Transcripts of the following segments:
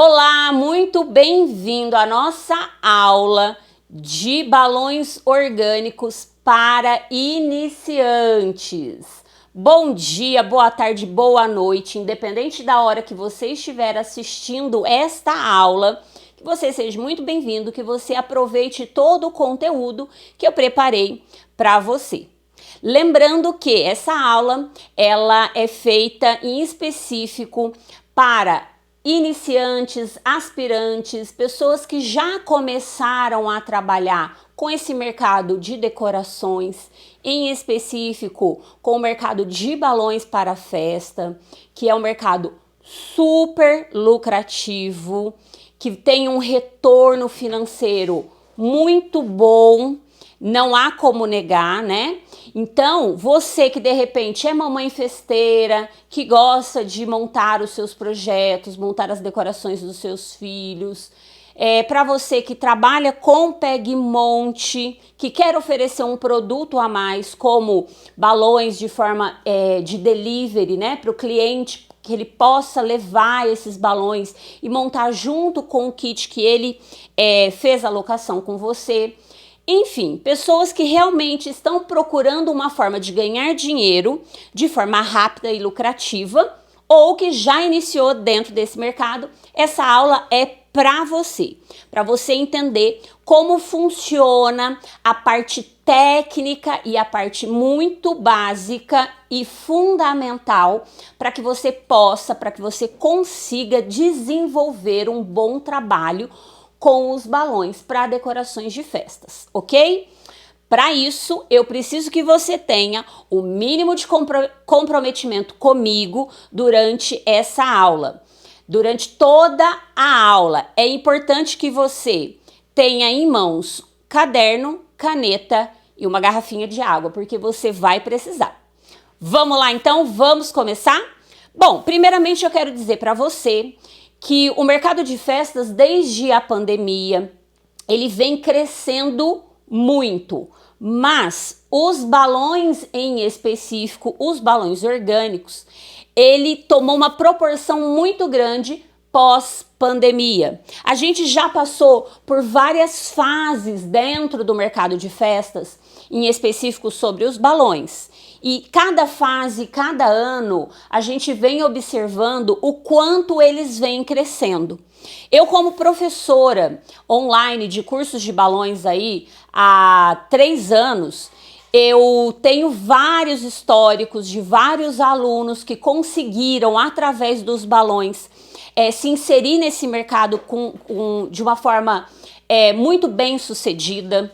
Olá, muito bem-vindo à nossa aula de balões orgânicos para iniciantes. Bom dia, boa tarde, boa noite, independente da hora que você estiver assistindo esta aula, que você seja muito bem-vindo, que você aproveite todo o conteúdo que eu preparei para você. Lembrando que essa aula, ela é feita em específico para iniciantes, aspirantes, pessoas que já começaram a trabalhar com esse mercado de decorações, em específico com o mercado de balões para festa, que é um mercado super lucrativo, que tem um retorno financeiro muito bom, não há como negar, né? Então, você que de repente é mamãe festeira, que gosta de montar os seus projetos, montar as decorações dos seus filhos, para você que trabalha com Peg Monte, que quer oferecer um produto a mais, como balões de forma de delivery, né, para o cliente, que ele possa levar esses balões e montar junto com o kit que ele fez a locação com você. Enfim, pessoas que realmente estão procurando uma forma de ganhar dinheiro de forma rápida e lucrativa, ou que já iniciou dentro desse mercado, essa aula é para você entender como funciona a parte técnica e a parte muito básica e fundamental para que você consiga desenvolver um bom trabalho com os balões para decorações de festas, ok? Para isso, eu preciso que você tenha o mínimo de comprometimento comigo durante essa aula. Durante toda a aula, é importante que você tenha em mãos caderno, caneta e uma garrafinha de água, porque você vai precisar. Vamos lá então? Vamos começar? Bom, primeiramente eu quero dizer para você que o mercado de festas, desde a pandemia, ele vem crescendo muito, mas os balões em específico, os balões orgânicos, ele tomou uma proporção muito grande pós-pandemia. A gente já passou por várias fases dentro do mercado de festas, em específico sobre os balões. E cada fase, cada ano, a gente vem observando o quanto eles vêm crescendo. Eu, como professora online de cursos de balões aí há 3 anos, eu tenho vários históricos de vários alunos que conseguiram, através dos balões, se inserir nesse mercado de uma forma muito bem sucedida,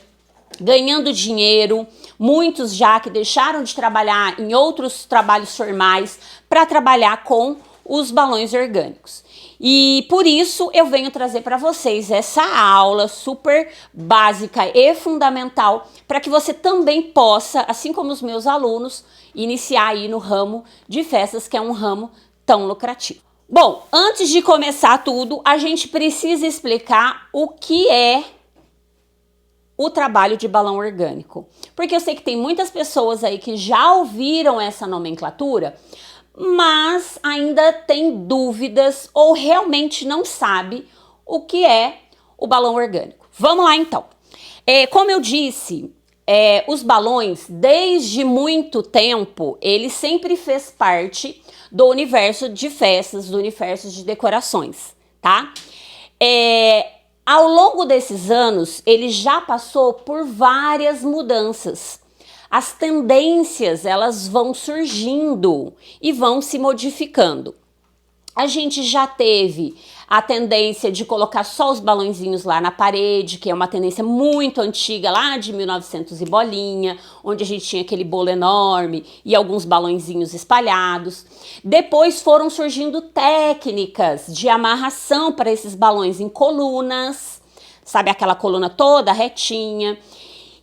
ganhando dinheiro, muitos já que deixaram de trabalhar em outros trabalhos formais para trabalhar com os balões orgânicos. E por isso eu venho trazer para vocês essa aula super básica e fundamental para que você também possa, assim como os meus alunos, iniciar aí no ramo de festas, que é um ramo tão lucrativo. Bom, antes de começar tudo, a gente precisa explicar o que é o trabalho de balão orgânico. Porque eu sei que tem muitas pessoas aí que já ouviram essa nomenclatura, mas ainda tem dúvidas ou realmente não sabe o que é o balão orgânico. Vamos lá então. Como eu disse, os balões, desde muito tempo, ele sempre fez parte do universo de festas, do universo de decorações, tá? Ao longo desses anos, ele já passou por várias mudanças. As tendências, elas vão surgindo e vão se modificando. A gente já teve a tendência de colocar só os balõezinhos lá na parede, que é uma tendência muito antiga, lá de 1900 e bolinha, onde a gente tinha aquele bolo enorme e alguns balõezinhos espalhados. Depois foram surgindo técnicas de amarração para esses balões em colunas, sabe, aquela coluna toda retinha.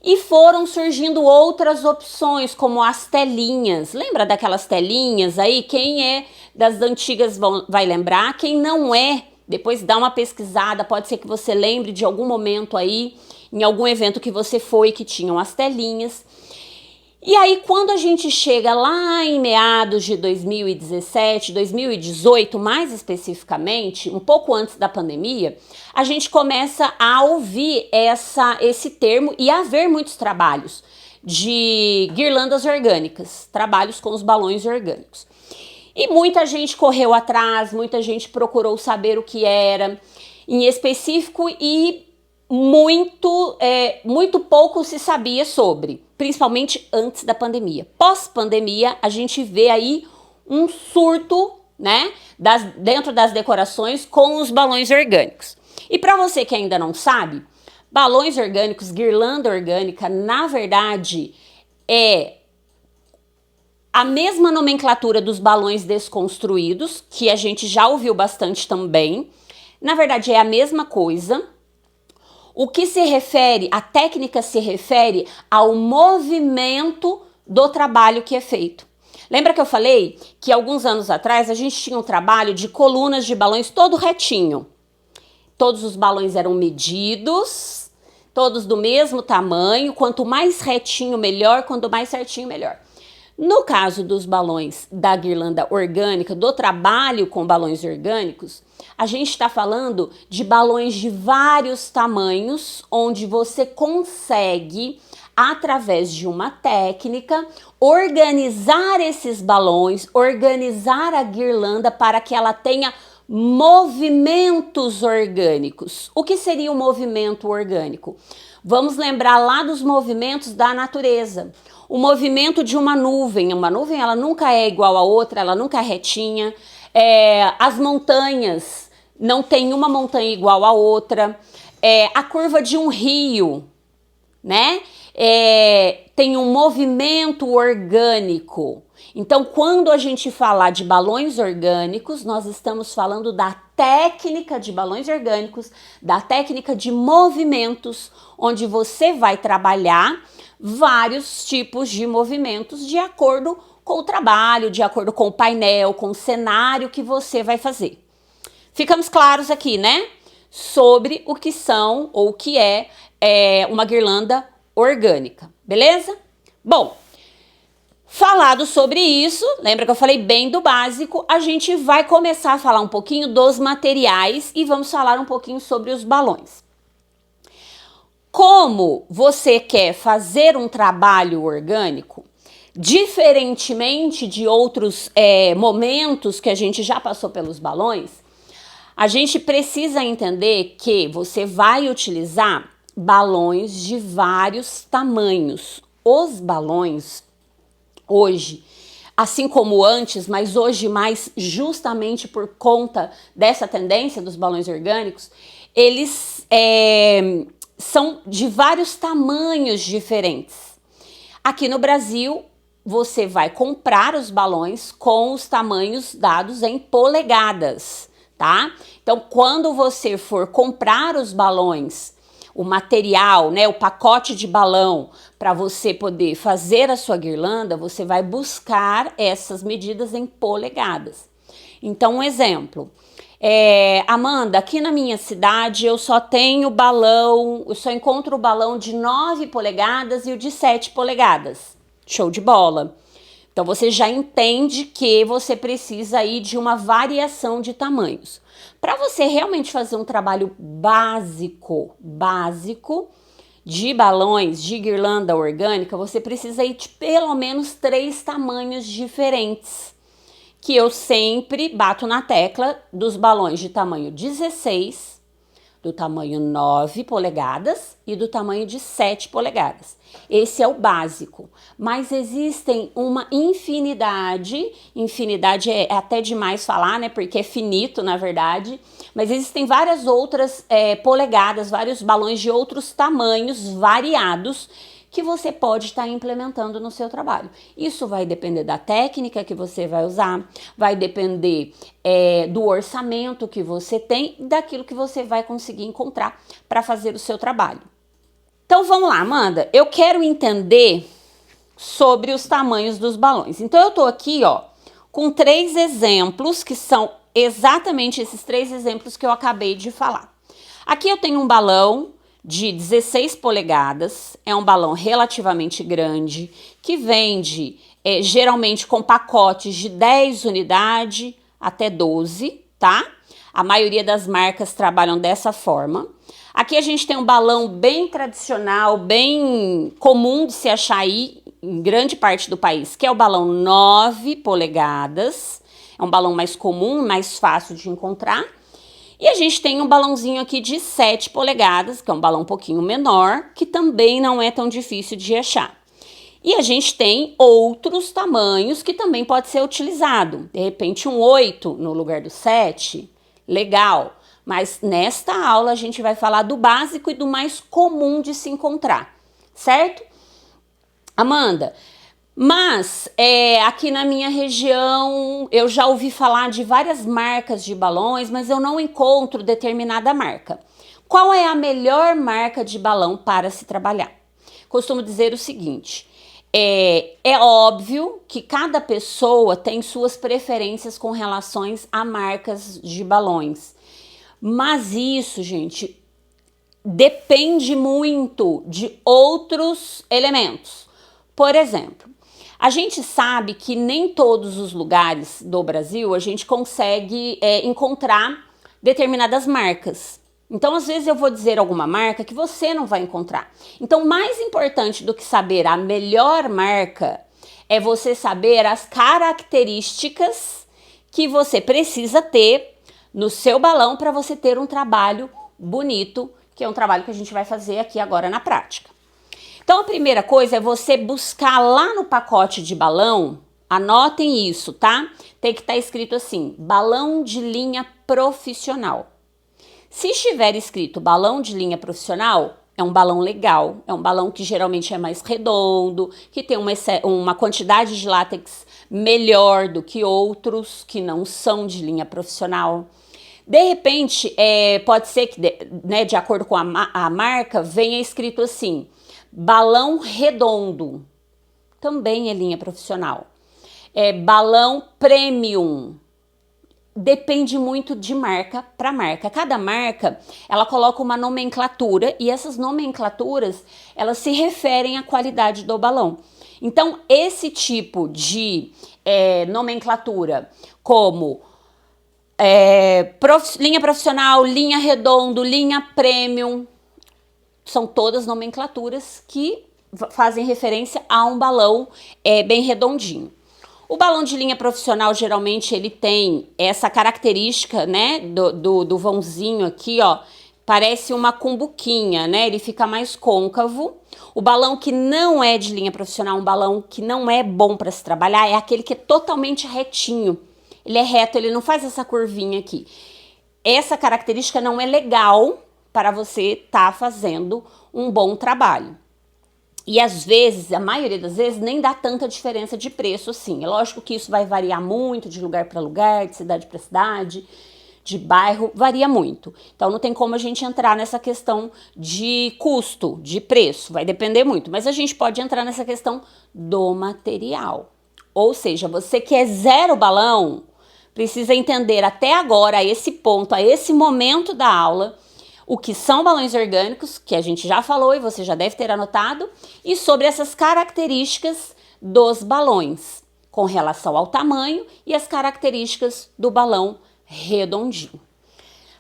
E foram surgindo outras opções, como as telinhas. Lembra daquelas telinhas aí? Quem é das antigas vai lembrar. Quem não é, depois dá uma pesquisada. Pode ser que você lembre de algum momento aí, em algum evento que você foi, que tinham as telinhas. E aí, quando a gente chega lá em meados de 2017, 2018, mais especificamente, um pouco antes da pandemia, a gente começa a ouvir esse termo e a ver muitos trabalhos de guirlandas orgânicas, trabalhos com os balões orgânicos. E muita gente correu atrás, muita gente procurou saber o que era em específico e muito pouco se sabia sobre, principalmente antes da pandemia. Pós-pandemia, a gente vê aí um surto, né, dentro das decorações com os balões orgânicos. E para você que ainda não sabe, balões orgânicos, guirlanda orgânica, na verdade, é a mesma nomenclatura dos balões desconstruídos, que a gente já ouviu bastante também. Na verdade, é a mesma coisa. O que se refere, a técnica se refere ao movimento do trabalho que é feito. Lembra que eu falei que alguns anos atrás a gente tinha um trabalho de colunas de balões todo retinho. Todos os balões eram medidos, todos do mesmo tamanho, quanto mais retinho melhor, quanto mais certinho melhor. No caso dos balões da guirlanda orgânica, do trabalho com balões orgânicos, a gente está falando de balões de vários tamanhos, onde você consegue, através de uma técnica, organizar esses balões, organizar a guirlanda para que ela tenha movimentos orgânicos. O que seria um movimento orgânico? Vamos lembrar lá dos movimentos da natureza. O movimento de uma nuvem ela nunca é igual a outra, ela nunca é retinha. As montanhas, não tem uma montanha igual a outra. A curva de um rio, né? Tem um movimento orgânico. Então, quando a gente falar de balões orgânicos, nós estamos falando da técnica de balões orgânicos, da técnica de movimentos, onde você vai trabalhar vários tipos de movimentos de acordo com o trabalho, de acordo com o painel, com o cenário que você vai fazer. Ficamos claros aqui, né? Sobre o que são ou o que é uma guirlanda orgânica, beleza? Bom, falado sobre isso, lembra que eu falei bem do básico, a gente vai começar a falar um pouquinho dos materiais e vamos falar um pouquinho sobre os balões. Como você quer fazer um trabalho orgânico, diferentemente de outros momentos que a gente já passou pelos balões, a gente precisa entender que você vai utilizar balões de vários tamanhos. Os balões, hoje, assim como antes, mas hoje mais justamente por conta dessa tendência dos balões orgânicos, eles são de vários tamanhos diferentes. Aqui no Brasil, você vai comprar os balões com os tamanhos dados em polegadas, tá? Então, quando você for comprar os balões, o material, né, o pacote de balão para você poder fazer a sua guirlanda, você vai buscar essas medidas em polegadas. Então, um exemplo. Amanda, aqui na minha cidade eu só tenho balão, eu só encontro o balão de 9 polegadas e o de 7 polegadas. Show de bola! Então você já entende que você precisa aí de uma variação de tamanhos. Para você realmente fazer um trabalho básico de balões, de guirlanda orgânica, você precisa ir de pelo menos 3 tamanhos diferentes. Que eu sempre bato na tecla dos balões de tamanho 16, do tamanho 9 polegadas e do tamanho de 7 polegadas. Esse é o básico, mas existem uma infinidade é até demais falar, né, porque é finito na verdade, mas existem várias outras polegadas, vários balões de outros tamanhos variados, que você pode estar implementando no seu trabalho. Isso vai depender da técnica que você vai usar, vai depender do orçamento que você tem, daquilo que você vai conseguir encontrar para fazer o seu trabalho. Então vamos lá, Amanda, eu quero entender sobre os tamanhos dos balões. Então eu tô aqui, ó, com 3 exemplos, que são exatamente esses 3 exemplos que eu acabei de falar. Aqui eu tenho um balão de 16 polegadas, é um balão relativamente grande, que vende geralmente com pacotes de 10 unidades até 12, tá? A maioria das marcas trabalham dessa forma. Aqui a gente tem um balão bem tradicional, bem comum de se achar aí em grande parte do país, que é o balão 9 polegadas. É um balão mais comum, mais fácil de encontrar. E a gente tem um balãozinho aqui de 7 polegadas, que é um balão um pouquinho menor, que também não é tão difícil de achar. E a gente tem outros tamanhos que também pode ser utilizado. De repente um 8 no lugar do 7, legal. Mas nesta aula a gente vai falar do básico e do mais comum de se encontrar, certo? Amanda, mas aqui na minha região eu já ouvi falar de várias marcas de balões, mas eu não encontro determinada marca. Qual é a melhor marca de balão para se trabalhar? Costumo dizer o seguinte, é óbvio que cada pessoa tem suas preferências com relação a marcas de balões, mas isso, gente, depende muito de outros elementos. Por exemplo, a gente sabe que nem todos os lugares do Brasil a gente consegue encontrar determinadas marcas. Então, às vezes eu vou dizer alguma marca que você não vai encontrar. Então, mais importante do que saber a melhor marca é você saber as características que você precisa ter no seu balão para você ter um trabalho bonito, que é um trabalho que a gente vai fazer aqui agora na prática. Então, a primeira coisa é você buscar lá no pacote de balão, anotem isso, tá? Tem que estar escrito assim, balão de linha profissional. Se estiver escrito balão de linha profissional, é um balão legal, é um balão que geralmente é mais redondo, que tem uma quantidade de látex melhor do que outros que não são de linha profissional. De repente, pode ser que, de acordo com a marca, venha escrito assim, balão redondo, também é linha profissional. Balão premium, depende muito de marca para marca. Cada marca, ela coloca uma nomenclatura e essas nomenclaturas, elas se referem à qualidade do balão. Então, esse tipo de nomenclatura, como linha profissional, linha redondo, linha premium, são todas nomenclaturas que fazem referência a um balão bem redondinho. O balão de linha profissional, geralmente, ele tem essa característica, né, do vãozinho aqui, ó, parece uma cumbuquinha, né, ele fica mais côncavo. O balão que não é de linha profissional, um balão que não é bom para se trabalhar, é aquele que é totalmente retinho. Ele é reto, ele não faz essa curvinha aqui. Essa característica não é legal para você estar fazendo um bom trabalho. E às vezes, a maioria das vezes, nem dá tanta diferença de preço assim. É lógico que isso vai variar muito de lugar para lugar, de cidade para cidade, de bairro, varia muito. Então não tem como a gente entrar nessa questão de custo, de preço, vai depender muito. Mas a gente pode entrar nessa questão do material. Ou seja, você que é zero balão, precisa entender até agora, a esse ponto, a esse momento da aula, o que são balões orgânicos, que a gente já falou e você já deve ter anotado, e sobre essas características dos balões, com relação ao tamanho e as características do balão redondinho.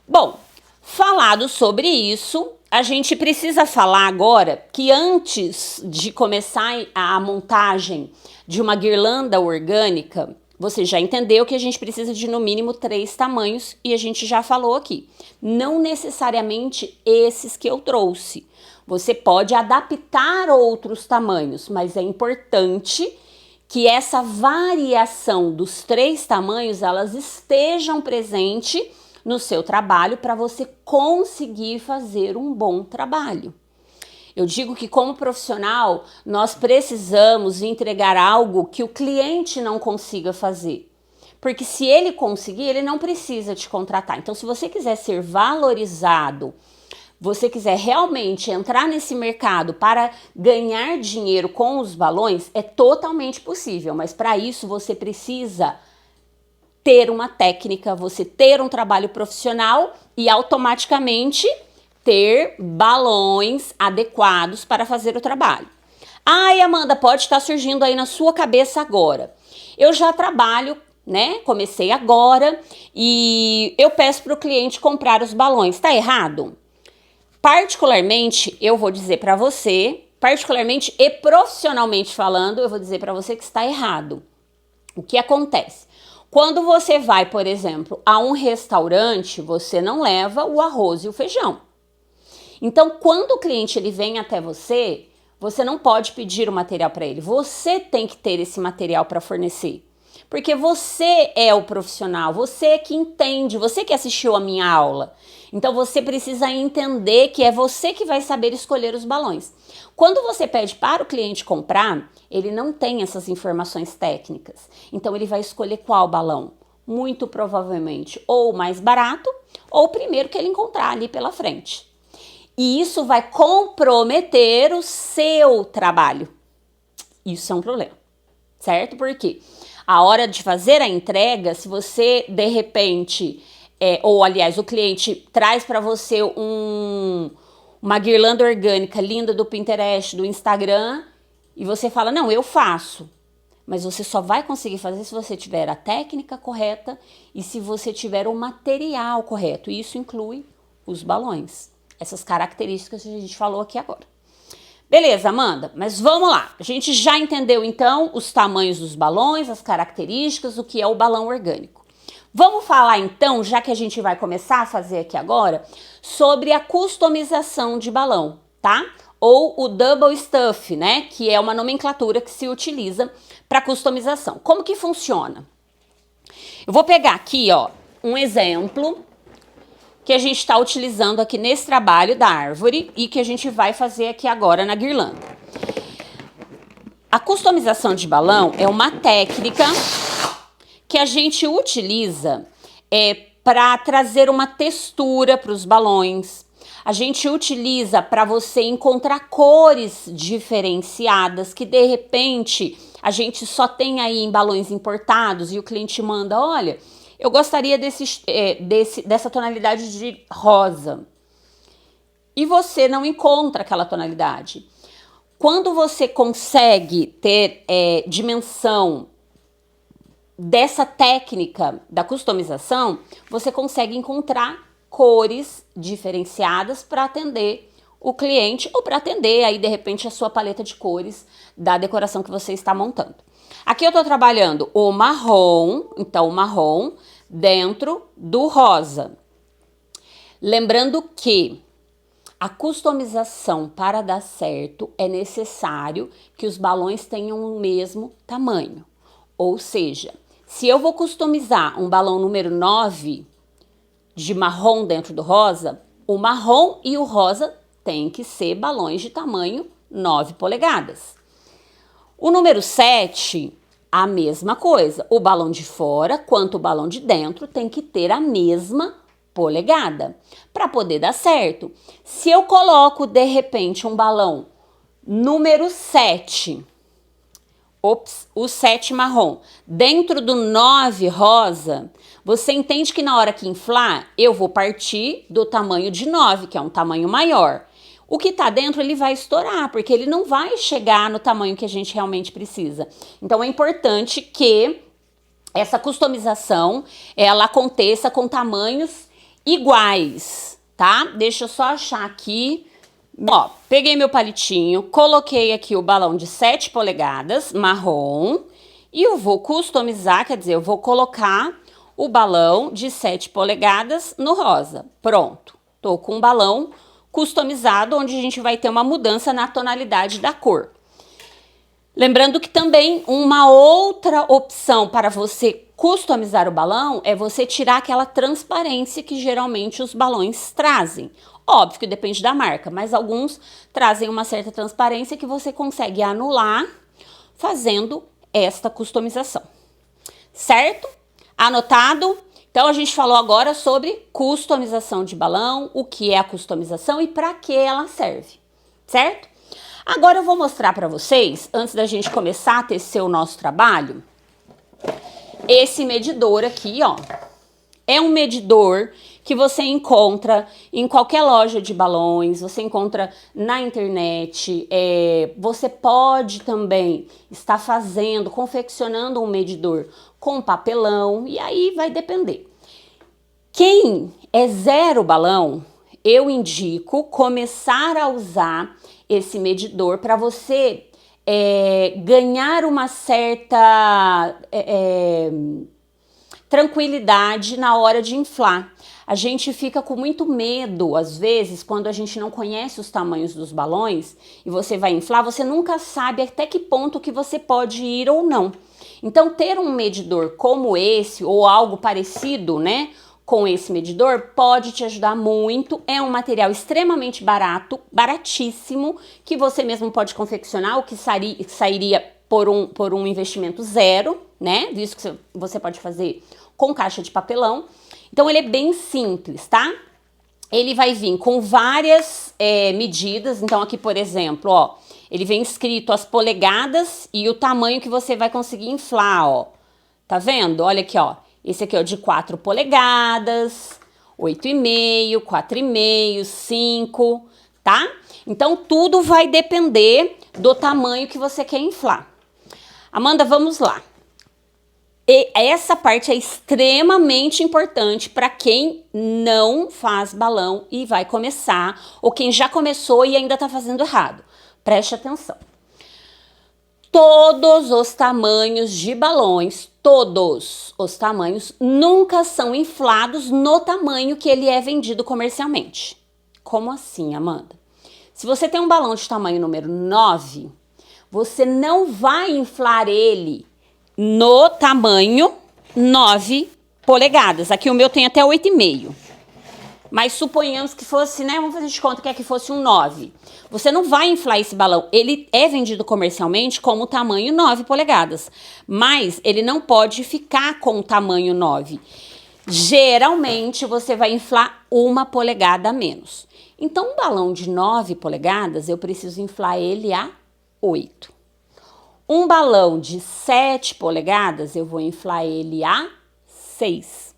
Bom, falado sobre isso, a gente precisa falar agora que antes de começar a montagem de uma guirlanda orgânica, você já entendeu que a gente precisa de no mínimo 3 tamanhos e a gente já falou aqui. Não necessariamente esses que eu trouxe. Você pode adaptar outros tamanhos, mas é importante que essa variação dos 3 tamanhos, elas estejam presentes no seu trabalho para você conseguir fazer um bom trabalho. Eu digo que como profissional, nós precisamos entregar algo que o cliente não consiga fazer. Porque se ele conseguir, ele não precisa te contratar. Então, se você quiser ser valorizado, você quiser realmente entrar nesse mercado para ganhar dinheiro com os balões, é totalmente possível. Mas para isso, você precisa ter uma técnica, você ter um trabalho profissional e automaticamente ter balões adequados para fazer o trabalho. Ai, Amanda, pode estar surgindo aí na sua cabeça agora. Eu já trabalho, né? Comecei agora e eu peço para o cliente comprar os balões. Tá errado? Particularmente, eu vou dizer para você, particularmente e profissionalmente falando, eu vou dizer para você que está errado. O que acontece? Quando você vai, por exemplo, a um restaurante, você não leva o arroz e o feijão. Então, quando o cliente ele vem até você, você não pode pedir o material para ele. Você tem que ter esse material para fornecer. Porque você é o profissional, você é que entende, você que assistiu a minha aula. Então, você precisa entender que é você que vai saber escolher os balões. Quando você pede para o cliente comprar, ele não tem essas informações técnicas. Então, ele vai escolher qual balão? Muito provavelmente ou o mais barato ou o primeiro que ele encontrar ali pela frente. E isso vai comprometer o seu trabalho. Isso é um problema, certo? Porque a hora de fazer a entrega, se você de repente, ou aliás, o cliente traz para você uma guirlanda orgânica linda do Pinterest, do Instagram, e você fala, não, eu faço. Mas você só vai conseguir fazer se você tiver a técnica correta e se você tiver o material correto. E isso inclui os balões. Essas características que a gente falou aqui agora. Beleza, Amanda, mas vamos lá. A gente já entendeu, então, os tamanhos dos balões, as características, o que é o balão orgânico. Vamos falar, então, já que a gente vai começar a fazer aqui agora, sobre a customização de balão, tá? Ou o double stuff, né? Que é uma nomenclatura que se utiliza para customização. Como que funciona? Eu vou pegar aqui, ó, um exemplo que a gente está utilizando aqui nesse trabalho da árvore e que a gente vai fazer aqui agora na guirlanda. A customização de balão é uma técnica que a gente utiliza para trazer uma textura para os balões. A gente utiliza para você encontrar cores diferenciadas que de repente a gente só tem aí em balões importados e o cliente manda, olha, eu gostaria dessa tonalidade de rosa. E você não encontra aquela tonalidade. Quando você consegue ter dimensão dessa técnica da customização, você consegue encontrar cores diferenciadas para atender o cliente ou para atender aí de repente a sua paleta de cores da decoração que você está montando. Aqui eu estou trabalhando o marrom, então o marrom dentro do rosa. Lembrando que a customização para dar certo é necessário que os balões tenham o mesmo tamanho. Ou seja, se eu vou customizar um balão número 9 de marrom dentro do rosa, o marrom e o rosa tem que ser balões de tamanho 9 polegadas. O número 7, a mesma coisa. O balão de fora quanto o balão de dentro tem que ter a mesma polegada para poder dar certo. Se eu coloco de repente um balão número 7, o 7 marrom, dentro do 9 rosa, você entende que na hora que inflar, eu vou partir do tamanho de 9, que é um tamanho maior. O que tá dentro, ele vai estourar, porque ele não vai chegar no tamanho que a gente realmente precisa. Então, é importante que essa customização, ela aconteça com tamanhos iguais, tá? Deixa eu só achar aqui. Ó, peguei meu palitinho, coloquei aqui o balão de 7 polegadas, marrom, e eu vou customizar, quer dizer, eu vou colocar o balão de 7 polegadas no rosa. Pronto, tô com um balão customizado, onde a gente vai ter uma mudança na tonalidade da cor. Lembrando que também uma outra opção para você customizar o balão é você tirar aquela transparência que geralmente os balões trazem. Óbvio que depende da marca, mas alguns trazem uma certa transparência que você consegue anular fazendo esta customização. Certo? Anotado? Então, a gente falou agora sobre customização de balão, o que é a customização e para que ela serve, certo? Agora eu vou mostrar para vocês, antes da gente começar a tecer o nosso trabalho, esse medidor aqui, ó. É um medidor que você encontra em qualquer loja de balões, você encontra na internet. Você pode também estar confeccionando um medidor com papelão, e aí vai depender. Quem é zero balão, eu indico começar a usar esse medidor para você ganhar uma certa tranquilidade na hora de inflar. A gente fica com muito medo, às vezes, quando a gente não conhece os tamanhos dos balões e você vai inflar, você nunca sabe até que ponto que você pode ir ou não. Então, ter um medidor como esse ou algo parecido, né, com esse medidor pode te ajudar muito. É um material extremamente barato, baratíssimo, que você mesmo pode confeccionar, o que sairia por um investimento zero, né? Visto que você pode fazer com caixa de papelão. Então ele é bem simples, tá? Ele vai vir com várias medidas. Então aqui, por exemplo, ó, ele vem escrito as polegadas e o tamanho que você vai conseguir inflar, ó. Tá vendo? Olha aqui, ó. Esse aqui é o de 4 polegadas, 8,5, 4,5, 5, tá? Então, tudo vai depender do tamanho que você quer inflar. Amanda, vamos lá. E essa parte é extremamente importante para quem não faz balão e vai começar, ou quem já começou e ainda tá fazendo errado. Preste atenção. Todos os tamanhos de balões, todos os tamanhos, nunca são inflados no tamanho que ele é vendido comercialmente. Como assim, Amanda? Se você tem um balão de tamanho número 9, você não vai inflar ele no tamanho 9 polegadas. Aqui o meu tem até 8,5. Mas suponhamos que fosse, né? Vamos fazer de conta que aqui fosse um 9. Você não vai inflar esse balão. Ele é vendido comercialmente como tamanho 9 polegadas. Mas ele não pode ficar com o tamanho 9. Geralmente, você vai inflar 1 polegada a menos. Então, um balão de 9 polegadas, eu preciso inflar ele a 8. Um balão de 7 polegadas, eu vou inflar ele a 6.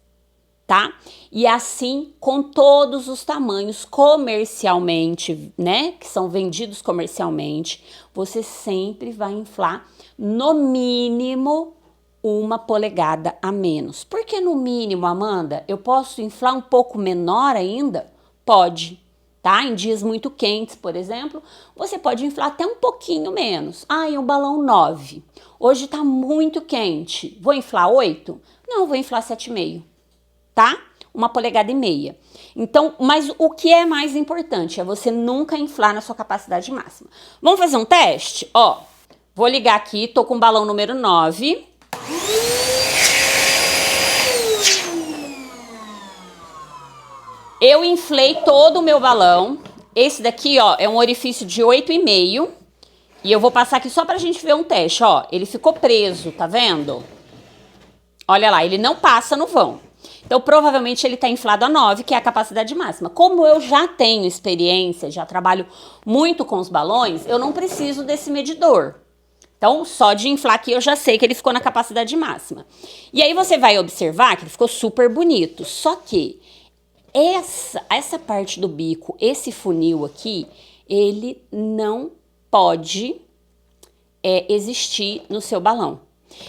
Tá? E assim com todos os tamanhos comercialmente, né, que são vendidos comercialmente, você sempre vai inflar no mínimo 1 polegada a menos. Por que no mínimo, Amanda? Eu posso inflar um pouco menor ainda? Pode, tá? Em dias muito quentes, por exemplo, você pode inflar até um pouquinho menos. E um balão 9. Hoje tá muito quente. Vou inflar 8? Não, vou inflar 7,5. Tá? 1 polegada e meia. Então, mas o que é mais importante é você nunca inflar na sua capacidade máxima. Vamos fazer um teste? Ó, vou ligar aqui, tô com o balão número 9. Eu inflei todo o meu balão. Esse daqui, ó, é um orifício de 8,5. E eu vou passar aqui só pra gente ver um teste, ó. Ele ficou preso, tá vendo? Olha lá, ele não passa no vão. Então, provavelmente ele está inflado a 9, que é a capacidade máxima. Como eu já tenho experiência, já trabalho muito com os balões, eu não preciso desse medidor. Então, só de inflar aqui eu já sei que ele ficou na capacidade máxima. E aí você vai observar que ele ficou super bonito. Só que essa parte do bico, esse funil aqui, ele não pode existir no seu balão.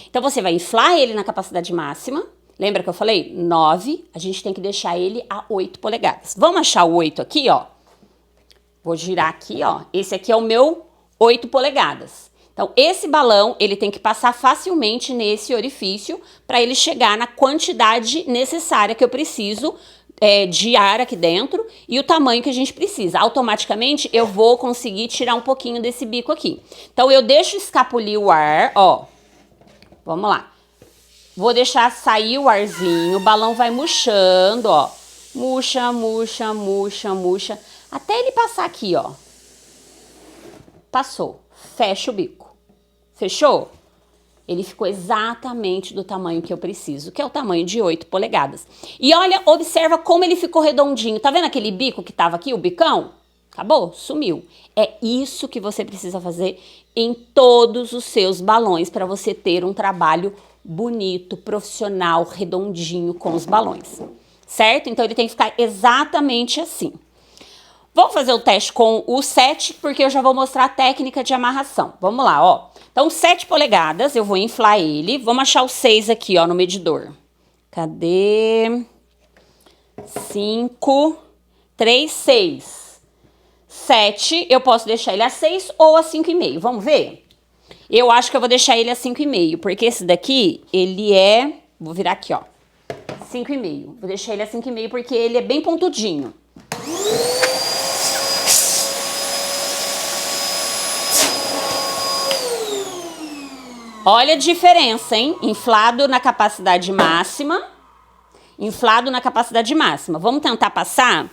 Então, você vai inflar ele na capacidade máxima. Lembra que eu falei? 9, a gente tem que deixar ele a 8 polegadas. Vamos achar o 8 aqui, ó. Vou girar aqui, ó. Esse aqui é o meu 8 polegadas. Então, esse balão, ele tem que passar facilmente nesse orifício para ele chegar na quantidade necessária que eu preciso de ar aqui dentro e o tamanho que a gente precisa. Automaticamente, eu vou conseguir tirar um pouquinho desse bico aqui. Então, eu deixo escapulir o ar, ó. Vamos lá. Vou deixar sair o arzinho, o balão vai murchando, ó. Murcha, murcha, murcha, murcha. Até ele passar aqui, ó. Passou. Fecha o bico. Fechou? Ele ficou exatamente do tamanho que eu preciso, que é o tamanho de 8 polegadas. E olha, observa como ele ficou redondinho. Tá vendo aquele bico que tava aqui, o bicão? Acabou? Sumiu. É isso que você precisa fazer em todos os seus balões para você ter um trabalho bonito, profissional, redondinho com os balões. certo? Então ele tem que ficar exatamente assim. Vamos fazer o teste com o 7, porque eu já vou mostrar a técnica de amarração. Vamos lá, ó. Então, 7 polegadas, eu vou inflar ele. Vamos achar o 6 aqui, ó, no medidor. Cadê? 5, 3, 6. 7, eu posso deixar ele a 6 ou a 5,5. Vamos ver? Eu acho que eu vou deixar ele a 5,5, porque esse daqui, ele é... Vou virar aqui, ó. 5,5. Vou deixar ele a 5,5 porque ele é bem pontudinho. Olha a diferença, hein? Inflado na capacidade máxima. Inflado na capacidade máxima. Vamos tentar passar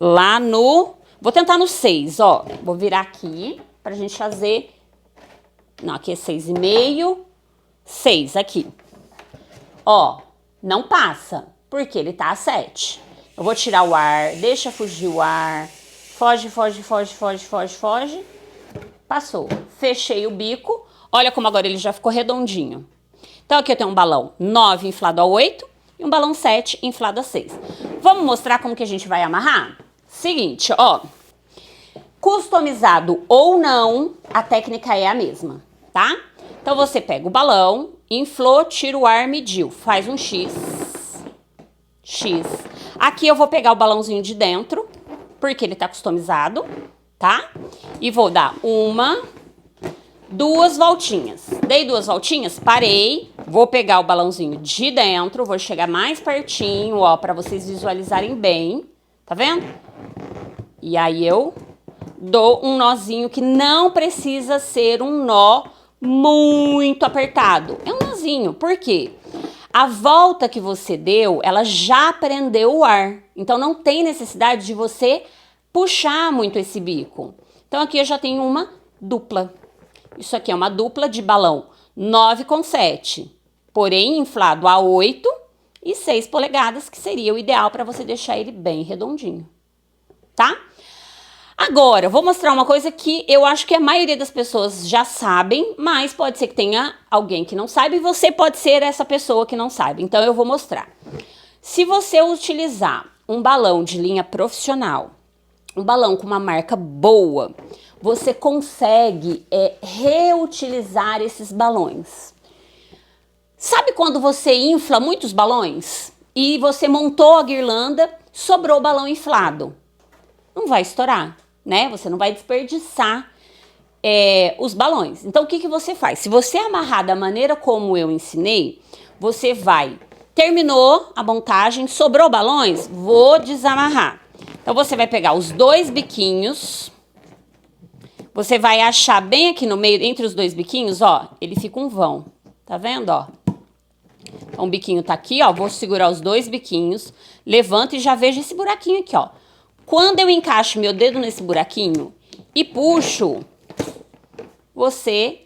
lá no... Vou tentar no 6, ó. Vou virar aqui pra gente fazer... Não, aqui é 6,5. 6 aqui. Ó, não passa, porque ele tá a 7. Eu vou tirar o ar, deixa fugir o ar. Foge, foge, foge, foge, foge, foge. Passou. Fechei o bico. Olha como agora ele já ficou redondinho. Então aqui eu tenho um balão 9 inflado a 8 e um balão 7 inflado a 6. Vamos mostrar como que a gente vai amarrar? Seguinte, ó. Customizado ou não, a técnica é a mesma, tá? Então você pega o balão, inflou, tira o ar, mediu. Faz um X. X. Aqui eu vou pegar o balãozinho de dentro, porque ele tá customizado, tá? E vou dar 1, 2 voltinhas. Dei 2 voltinhas, parei. Vou pegar o balãozinho de dentro, vou chegar mais pertinho, ó, pra vocês visualizarem bem. Tá vendo? E aí eu dou um nozinho que não precisa ser um nó muito apertado. É um nozinho. Por quê? A volta que você deu, ela já prendeu o ar. Então não tem necessidade de você puxar muito esse bico. Então aqui eu já tenho uma dupla. Isso aqui é uma dupla de balão 9 com 7, porém inflado a 8 e 6 polegadas, que seria o ideal para você deixar ele bem redondinho, tá? Agora, eu vou mostrar uma coisa que eu acho que a maioria das pessoas já sabem, mas pode ser que tenha alguém que não saiba e você pode ser essa pessoa que não sabe. Então eu vou mostrar. Se você utilizar um balão de linha profissional, um balão com uma marca boa, você consegue reutilizar esses balões. Sabe quando você infla muitos balões e você montou a guirlanda, sobrou o balão inflado? Não vai estourar, né? Você não vai desperdiçar os balões. Então, o que você faz? Se você amarrar da maneira como eu ensinei, você vai... Terminou a montagem, sobrou balões? Vou desamarrar. Então, você vai pegar os 2 biquinhos... Você vai achar bem aqui no meio, entre os 2 biquinhos, ó, ele fica um vão. Tá vendo, ó? Então, o biquinho tá aqui, ó, vou segurar os 2 biquinhos, levanto e já vejo esse buraquinho aqui, ó. Quando eu encaixo meu dedo nesse buraquinho e puxo, você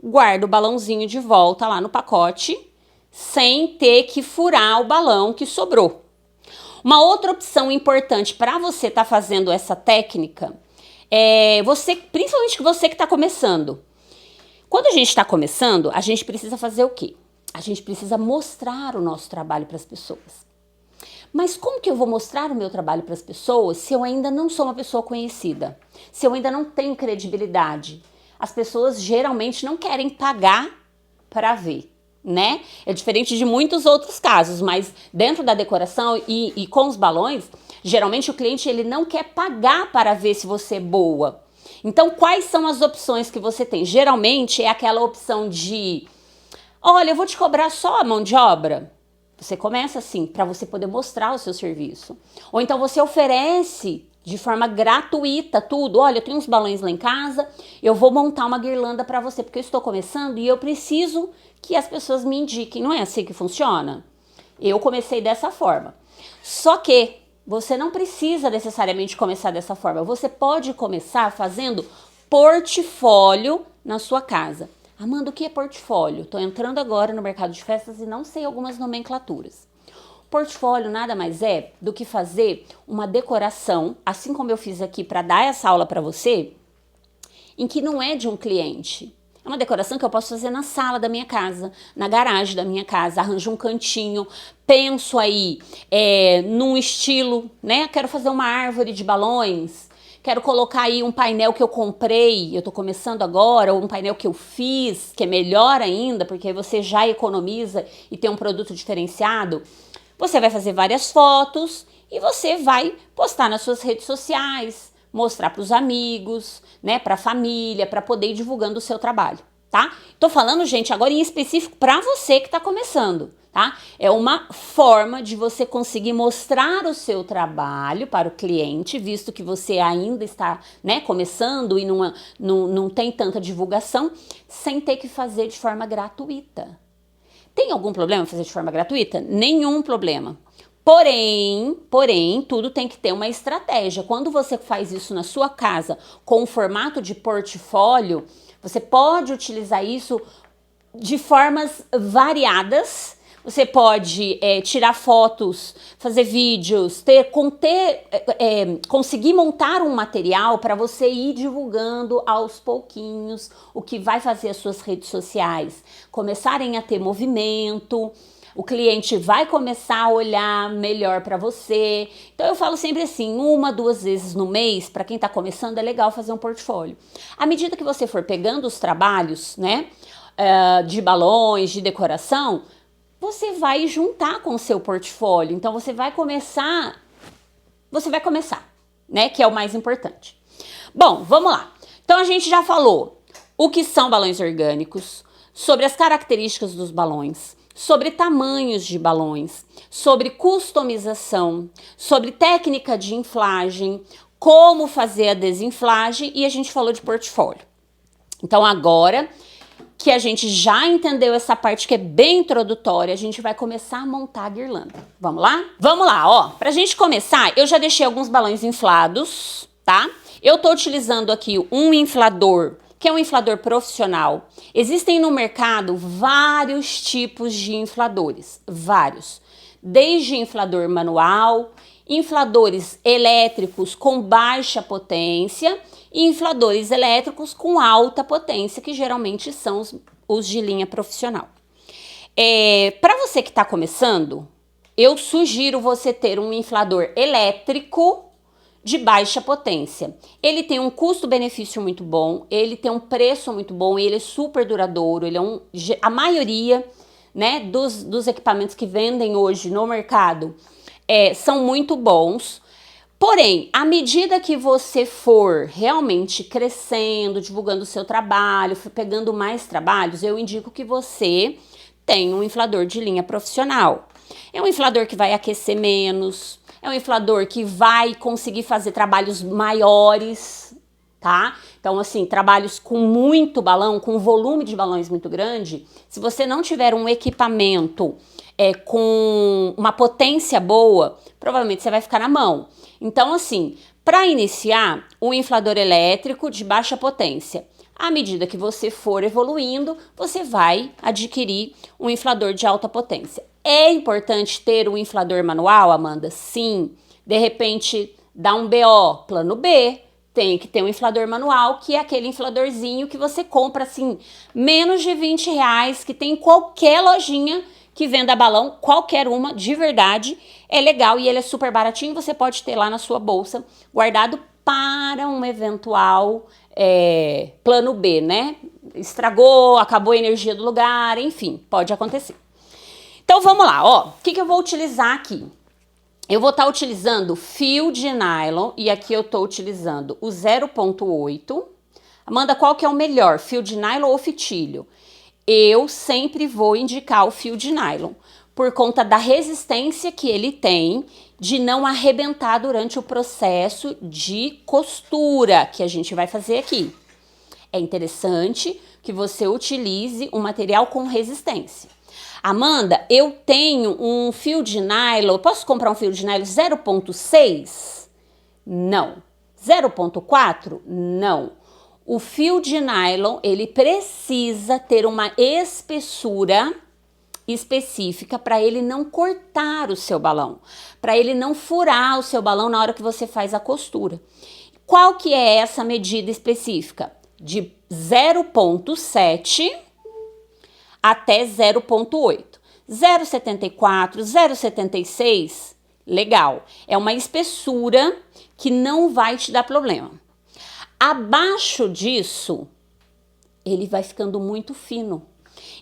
guarda o balãozinho de volta lá no pacote, sem ter que furar o balão que sobrou. Uma outra opção importante para você estar fazendo essa técnica é principalmente você que está começando. Quando a gente está começando, a gente precisa fazer o quê? A gente precisa mostrar o nosso trabalho para as pessoas. Mas como que eu vou mostrar o meu trabalho para as pessoas se eu ainda não sou uma pessoa conhecida? Se eu ainda não tenho credibilidade? As pessoas geralmente não querem pagar para ver, né? É diferente de muitos outros casos, mas dentro da decoração e com os balões, geralmente o cliente ele não quer pagar para ver se você é boa. Então, quais são as opções que você tem? Geralmente é aquela opção de, olha, eu vou te cobrar só a mão de obra. Você começa assim, para você poder mostrar o seu serviço. Ou então você oferece de forma gratuita tudo. Olha, eu tenho uns balões lá em casa, eu vou montar uma guirlanda para você, porque eu estou começando e eu preciso que as pessoas me indiquem. Não é assim que funciona? Eu comecei dessa forma. Só que você não precisa necessariamente começar dessa forma. Você pode começar fazendo portfólio na sua casa. Amanda, o que é portfólio? Estou entrando agora no mercado de festas e não sei algumas nomenclaturas. Portfólio nada mais é do que fazer uma decoração, assim como eu fiz aqui para dar essa aula para você, em que não é de um cliente, É uma decoração que eu posso fazer na sala da minha casa, na garagem da minha casa, arranjo um cantinho, penso aí num estilo, né? Quero fazer uma árvore de balões, quero colocar aí um painel que eu comprei, eu tô começando agora, ou um painel que eu fiz, que é melhor ainda, porque aí você já economiza e tem um produto diferenciado. Você vai fazer várias fotos e você vai postar nas suas redes sociais, mostrar para os amigos, né, para a família, para poder ir divulgando o seu trabalho, tá? Tô falando, gente, agora em específico para você que está começando, tá? É uma forma de você conseguir mostrar o seu trabalho para o cliente, visto que você ainda está, né, começando e não tem tanta divulgação, sem ter que fazer de forma gratuita. Tem algum problema fazer de forma gratuita? Nenhum problema. Porém, tudo tem que ter uma estratégia. Quando você faz isso na sua casa com o formato de portfólio, você pode utilizar isso de formas variadas. Você pode tirar fotos, fazer vídeos, conseguir montar um material para você ir divulgando aos pouquinhos o que vai fazer as suas redes sociais começarem a ter movimento. O cliente vai começar a olhar melhor para você. Então eu falo sempre assim, 1, 2 vezes no mês, para quem está começando, é legal fazer um portfólio. À medida que você for pegando os trabalhos, né, de balões, de decoração, você vai juntar com o seu portfólio. Então você vai começar, né, que é o mais importante. Bom, vamos lá. Então a gente já falou o que são balões orgânicos, sobre as características dos balões, sobre tamanhos de balões, sobre customização, sobre técnica de inflagem, como fazer a desinflagem e a gente falou de portfólio. Então agora que a gente já entendeu essa parte que é bem introdutória, a gente vai começar a montar a guirlanda. Vamos lá? Vamos lá, ó. Pra gente começar, eu já deixei alguns balões inflados, tá? Eu tô utilizando aqui um inflador, que é um inflador profissional. Existem no mercado vários tipos de infladores, vários. Desde inflador manual, infladores elétricos com baixa potência e infladores elétricos com alta potência, que geralmente são os de linha profissional. Para você que está começando, eu sugiro você ter um inflador elétrico de baixa potência. Ele tem um custo-benefício muito bom, ele tem um preço muito bom, ele é super duradouro, ele é a maioria, né, dos equipamentos que vendem hoje no mercado são muito bons. Porém, à medida que você for realmente crescendo, divulgando o seu trabalho, pegando mais trabalhos, eu indico que você tenha um inflador de linha profissional. É um inflador que vai aquecer menos, é um inflador que vai conseguir fazer trabalhos maiores, tá? Então, assim, trabalhos com muito balão, com volume de balões muito grande, se você não tiver um equipamento com uma potência boa, provavelmente você vai ficar na mão. Então, assim, para iniciar, um inflador elétrico de baixa potência. À medida que você for evoluindo, você vai adquirir um inflador de alta potência. É importante ter um inflador manual, Amanda? Sim. De repente, dá um BO, plano B, tem que ter um inflador manual, que é aquele infladorzinho que você compra, assim, menos de R$20, que tem em qualquer lojinha que venda balão, qualquer uma, de verdade, é legal e ele é super baratinho, você pode ter lá na sua bolsa, guardado para um eventual plano B, né? Estragou, acabou a energia do lugar, enfim, pode acontecer. Então vamos lá, ó, o que eu vou utilizar aqui? Eu vou estar utilizando fio de nylon e aqui eu estou utilizando o 0,8. Amanda, qual que é o melhor, fio de nylon ou fitilho? Eu sempre vou indicar o fio de nylon, por conta da resistência que ele tem de não arrebentar durante o processo de costura que a gente vai fazer aqui. É interessante que você utilize um material com resistência. Amanda, eu tenho um fio de nylon, posso comprar um fio de nylon 0,6? Não. 0,4? Não. O fio de nylon, ele precisa ter uma espessura específica para ele não cortar o seu balão, para ele não furar o seu balão na hora que você faz a costura. Qual que é essa medida específica? De 0,7 até 0,8. 0,74, 0,76, legal. É uma espessura que não vai te dar problema. Abaixo disso, ele vai ficando muito fino.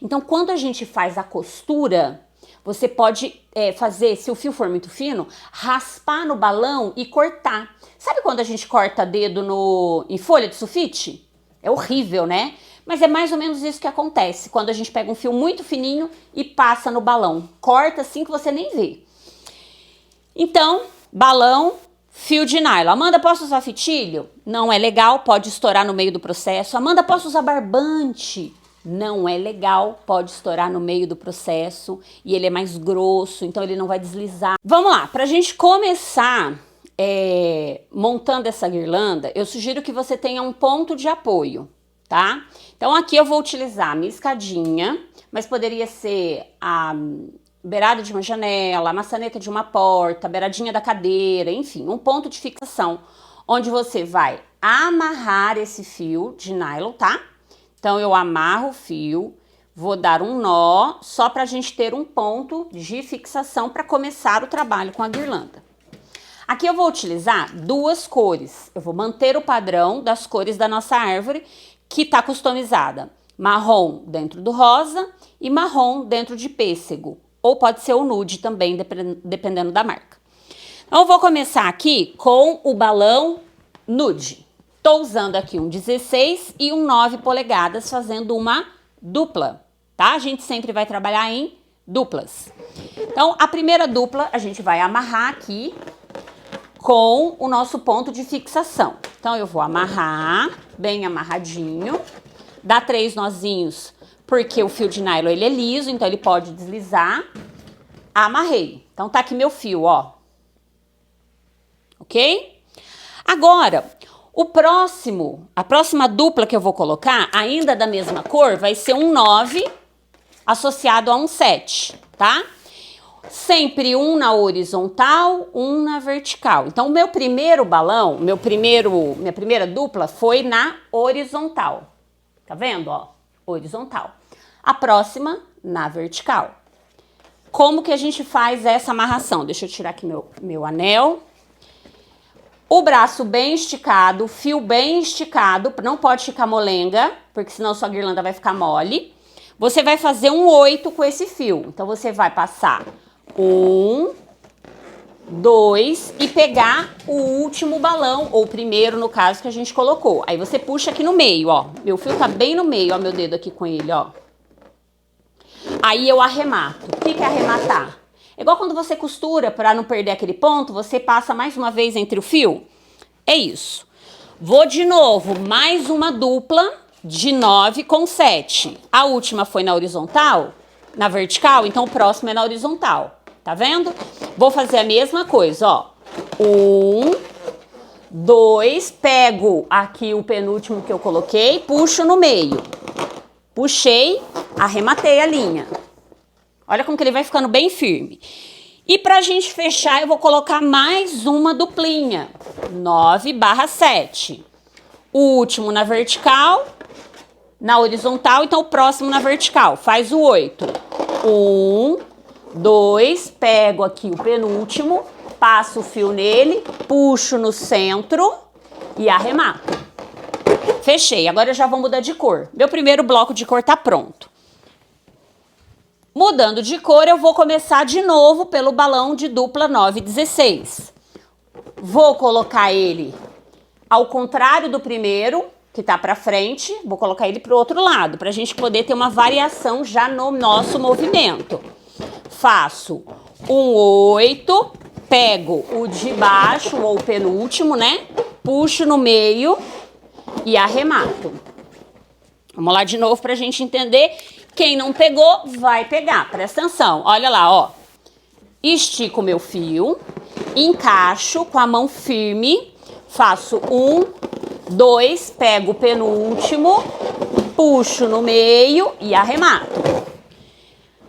Então, quando a gente faz a costura, você pode fazer, se o fio for muito fino, raspar no balão e cortar. Sabe quando a gente corta dedo em folha de sulfite? É horrível, né? Mas é mais ou menos isso que acontece quando a gente pega um fio muito fininho e passa no balão. Corta assim que você nem vê. Então, balão, fio de nylon. Amanda, posso usar fitilho? Não é legal, pode estourar no meio do processo. Amanda, posso usar barbante? Não é legal, pode estourar no meio do processo e ele é mais grosso, então ele não vai deslizar. Vamos lá, pra gente começar montando essa guirlanda, eu sugiro que você tenha um ponto de apoio, tá? Então aqui eu vou utilizar a minha escadinha, mas poderia ser a beirada de uma janela, a maçaneta de uma porta, a beiradinha da cadeira, enfim, um ponto de fixação, onde você vai amarrar esse fio de nylon, tá? Então eu amarro o fio, vou dar um nó, só pra gente ter um ponto de fixação para começar o trabalho com a guirlanda. Aqui eu vou utilizar duas cores, eu vou manter o padrão das cores da nossa árvore, que tá customizada, marrom dentro do rosa e marrom dentro de pêssego, ou pode ser o nude também, dependendo da marca. Então eu vou começar aqui com o balão nude. Tô usando aqui um 16 e um 9 polegadas, fazendo uma dupla, tá? A gente sempre vai trabalhar em duplas. Então, a primeira dupla a gente vai amarrar aqui com o nosso ponto de fixação. Então, eu vou amarrar bem amarradinho, dar 3 nozinhos, porque o fio de nylon ele é liso, então ele pode deslizar. Amarrei. Então, tá aqui meu fio, ó. Ok? Agora, a próxima dupla que eu vou colocar, ainda da mesma cor, vai ser um 9 associado a um 7, tá? Sempre um na horizontal, um na vertical. Então, o meu primeiro balão, minha primeira dupla foi na horizontal. Tá vendo, ó? Horizontal. A próxima, na vertical. Como que a gente faz essa amarração? Deixa eu tirar aqui meu anel. O braço bem esticado, fio bem esticado, não pode ficar molenga, porque senão sua guirlanda vai ficar mole. Você vai fazer um 8 com esse fio. Então, você vai passar 1, 2 e pegar o último balão, ou o primeiro, no caso, que a gente colocou. Aí você puxa aqui no meio, ó. Meu fio tá bem no meio, ó, meu dedo aqui com ele, ó. Aí eu arremato. O que é arrematar? É igual quando você costura, para não perder aquele ponto, você passa mais uma vez entre o fio. É isso. Vou de novo, mais uma dupla de 9 com 7. A última foi na horizontal, na vertical, então o próximo é na horizontal. Tá vendo? Vou fazer a mesma coisa, ó. 1, 2, pego aqui o penúltimo que eu coloquei, puxo no meio. Puxei, arrematei a linha. Olha como que ele vai ficando bem firme. E pra gente fechar, eu vou colocar mais uma duplinha. 9/7. O último na vertical, na horizontal, então o próximo na vertical. Faz o 8. 1, 2, pego aqui o penúltimo, passo o fio nele, puxo no centro e arremato. Fechei. Agora eu já vou mudar de cor. Meu primeiro bloco de cor tá pronto. Mudando de cor, eu vou começar de novo pelo balão de dupla 9/16. Vou colocar ele ao contrário do primeiro, que tá pra frente, vou colocar ele pro outro lado, pra gente poder ter uma variação já no nosso movimento. Faço um 8, pego o de baixo, ou o penúltimo, né? Puxo no meio e arremato. Vamos lá de novo pra gente entender. Quem não pegou, vai pegar. Presta atenção. Olha lá, ó. Estico o meu fio, encaixo com a mão firme, faço 1, 2, pego o penúltimo, puxo no meio e arremato.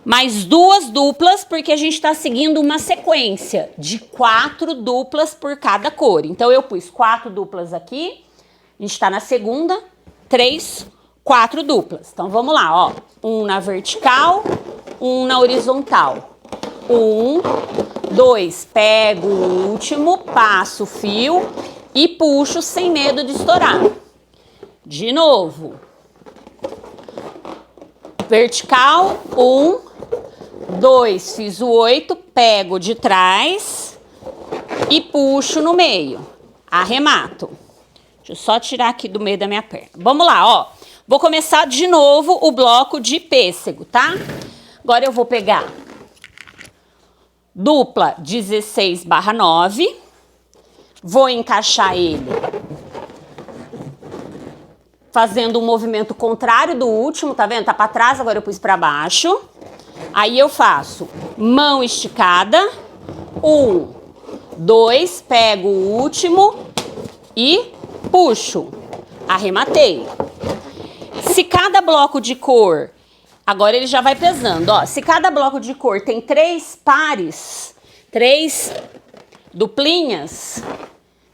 Mais 2 duplas, porque a gente tá seguindo uma sequência de 4 duplas por cada cor. Então, eu pus 4 duplas aqui, a gente tá na segunda, 4 duplas. Então, vamos lá, ó. Um na vertical, um na horizontal. 1, 2, pego o último, passo o fio e puxo sem medo de estourar. De novo. Vertical, 1, 2, fiz o 8, pego de trás e puxo no meio. Arremato. Deixa eu só tirar aqui do meio da minha perna. Vamos lá, ó. Vou começar de novo o bloco de pêssego, tá? Agora eu vou pegar dupla 16/9. Vou encaixar ele fazendo um movimento contrário do último, tá vendo? Tá pra trás, agora eu pus pra baixo. Aí eu faço mão esticada. 1, 2, pego o último e puxo. Arrematei. Se cada bloco de cor, agora ele já vai pesando, ó. Se cada bloco de cor tem 3 pares, 3 duplinhas,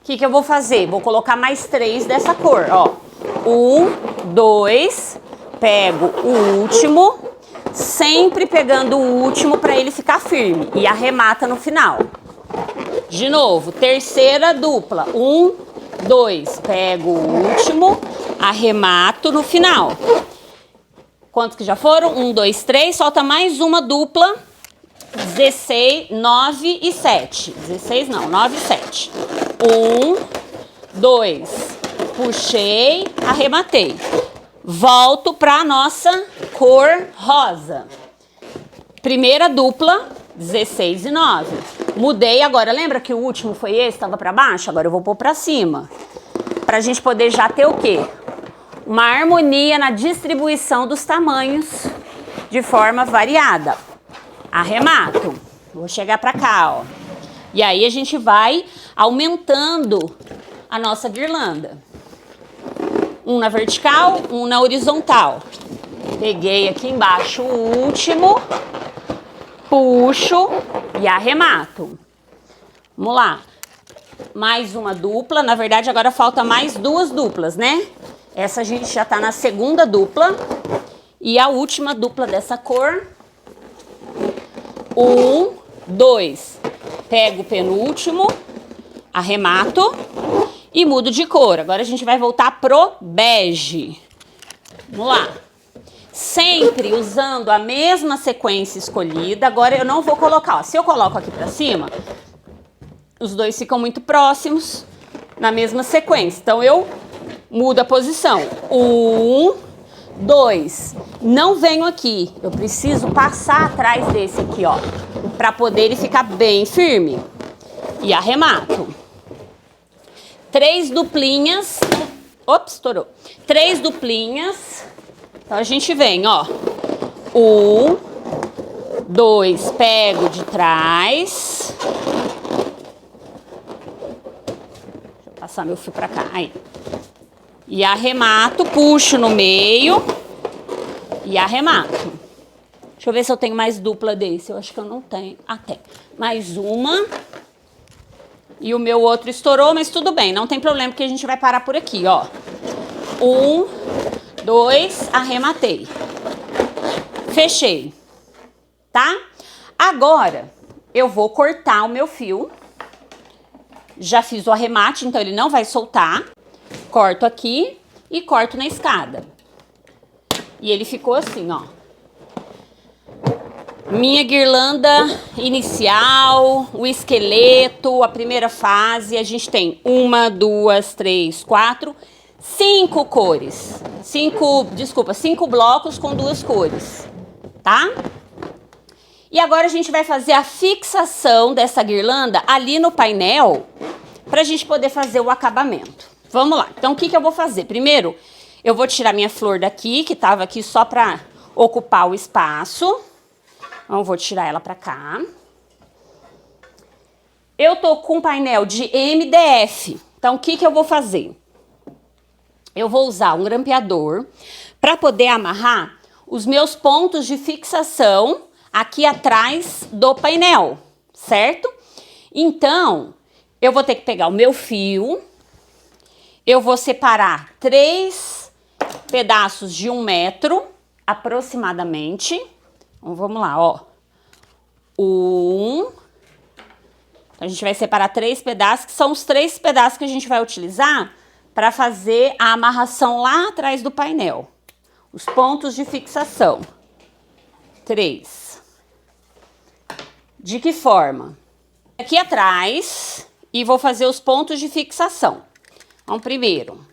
o que eu vou fazer? Vou colocar mais 3 dessa cor, ó. 1, 2, pego o último, sempre pegando o último para ele ficar firme e arremata no final. De novo, terceira dupla. 1, 2, pego o último, arremato no final. Quantos que já foram? 1, 2, 3, solta mais uma dupla. 16, 9 e 7. 16 não, 9 e 7. 1, 2, puxei, arrematei. Volto para nossa cor rosa. Primeira dupla, 16 e 9. Mudei agora, lembra que o último foi esse, estava para baixo? Agora eu vou pôr para cima. Pra gente poder já ter o quê? Uma harmonia na distribuição dos tamanhos de forma variada. Arremato. Vou chegar pra cá, ó. E aí a gente vai aumentando a nossa guirlanda. Um na vertical, um na horizontal. Peguei aqui embaixo o último, puxo e arremato. Vamos lá. Mais uma dupla. Na verdade, agora falta mais 2 duplas, né? Essa a gente já tá na segunda dupla. E a última dupla dessa cor. 1, 2. Pego o penúltimo, arremato e mudo de cor. Agora a gente vai voltar pro bege. Vamos lá. Sempre usando a mesma sequência escolhida. Agora eu não vou colocar, ó. Se eu coloco aqui pra cima, os dois ficam muito próximos na mesma sequência. Então eu mudo a posição. 1, 2. Não venho aqui. Eu preciso passar atrás desse aqui, ó, para poder ele ficar bem firme. E arremato. 3 duplinhas. Ops, estourou. 3 duplinhas. Então a gente vem, ó. 1, 2, pego de trás. Deixa eu passar meu fio pra cá. Aí. E arremato, puxo no meio. E arremato. Deixa eu ver se eu tenho mais dupla desse. Eu acho que eu não tenho. Ah, tem. Mais uma. E o meu outro estourou, mas tudo bem. Não tem problema, porque a gente vai parar por aqui, ó. 1, 2, arrematei. Fechei. Tá? Agora, eu vou cortar o meu fio. Já fiz o arremate, então ele não vai soltar. Corto aqui e corto na escada. E ele ficou assim, ó. Minha guirlanda inicial, o esqueleto, a primeira fase, a gente tem 1, 2, 3, 4, 5 cores. 5 blocos com 2 cores, tá? E agora a gente vai fazer a fixação dessa guirlanda ali no painel pra gente poder fazer o acabamento. Vamos lá. Então, o que eu vou fazer? Primeiro, eu vou tirar minha flor daqui, que tava aqui só pra ocupar o espaço. Então, vou tirar ela pra cá. Eu tô com um painel de MDF. Então, o que eu vou fazer? Eu vou usar um grampeador para poder amarrar os meus pontos de fixação aqui atrás do painel, certo? Então, eu vou ter que pegar o meu fio, eu vou separar 3 pedaços de 1 metro, aproximadamente. Então, vamos lá, ó. A gente vai separar 3 pedaços, que são os 3 pedaços que a gente vai utilizar para fazer a amarração lá atrás do painel. Os pontos de fixação. 3. De que forma? Aqui atrás e vou fazer os pontos de fixação. Então, primeiro,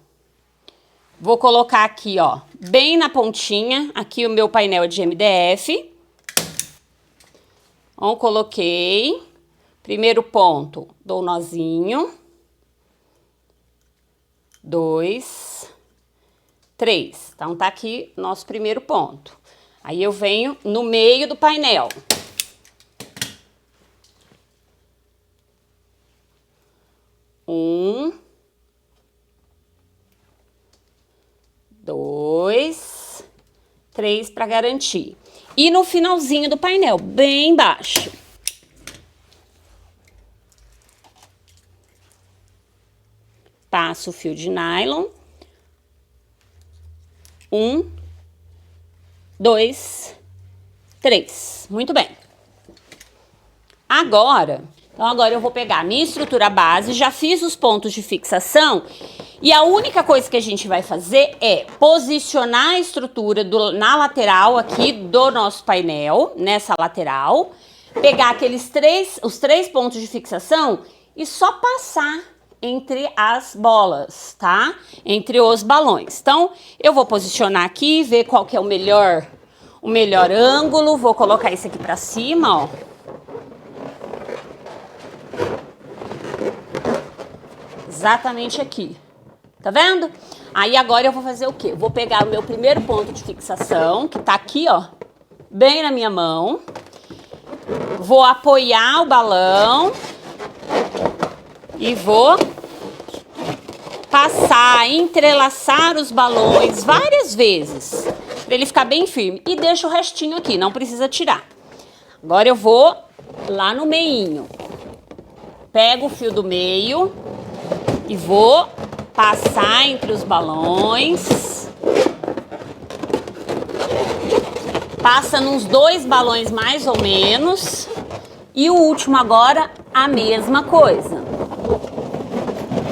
vou colocar aqui, ó, bem na pontinha. Aqui o meu painel é de MDF. Então, coloquei. Primeiro ponto, dou um nozinho. 2, 3. Então, tá aqui nosso primeiro ponto. Aí, eu venho no meio do painel. Um, 2, 3 para garantir. E no finalzinho do painel, bem baixo. Passo o fio de nylon. 1, 2, 3. Muito bem. Agora eu vou pegar a minha estrutura base, já fiz os pontos de fixação e a única coisa que a gente vai fazer é posicionar a estrutura na lateral aqui do nosso painel, nessa lateral, pegar os 3 pontos de fixação e só passar entre as bolas, tá? Entre os balões. Então, eu vou posicionar aqui, ver qual que é o melhor ângulo, vou colocar esse aqui pra cima, ó. Exatamente aqui. Tá vendo? Aí agora eu vou fazer o quê? Eu vou pegar o meu primeiro ponto de fixação, que tá aqui, ó, bem na minha mão. Vou apoiar o balão e vou passar, entrelaçar os balões várias vezes, para ele ficar bem firme. E deixo o restinho aqui, não precisa tirar. Agora eu vou lá no meinho. Pego o fio do meio e vou passar entre os balões. Passa nos 2 balões mais ou menos. E o último agora, a mesma coisa.